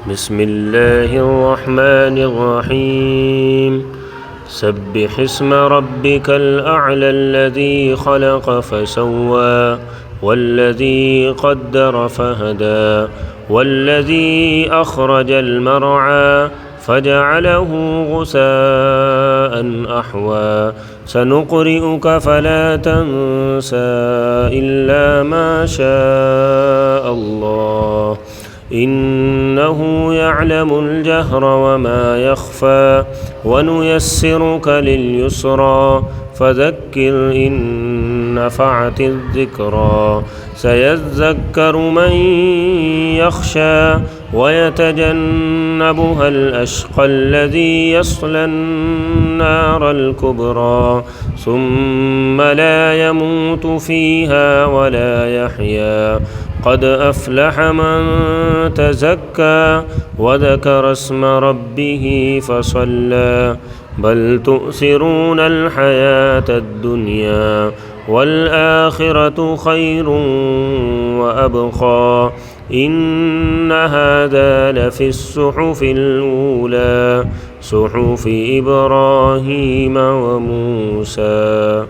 بسم الله الرحمن الرحيم سبح اسم ربك الأعلى الذي خلق فسوى والذي قدر فهدى والذي أخرج المرعى فجعله غثاء أحوى سنقرئك فلا تنسى إلا ما شاء الله إنه يعلم الجهر وما يخفى ونيسرك لليسرى فذكر إن نفعت الذكرى سيذكر من يخشى ويتجنبها الأشقى الذي يصلى النار الكبرى ثم لا يموت فيها ولا يحيا قد أفلح من تزكى وذكر اسم ربه فصلى بل تؤثرون الحياة الدنيا والآخرة خير وأبقى إن هذا لفي الصحف الأولى صحف إبراهيم وموسى.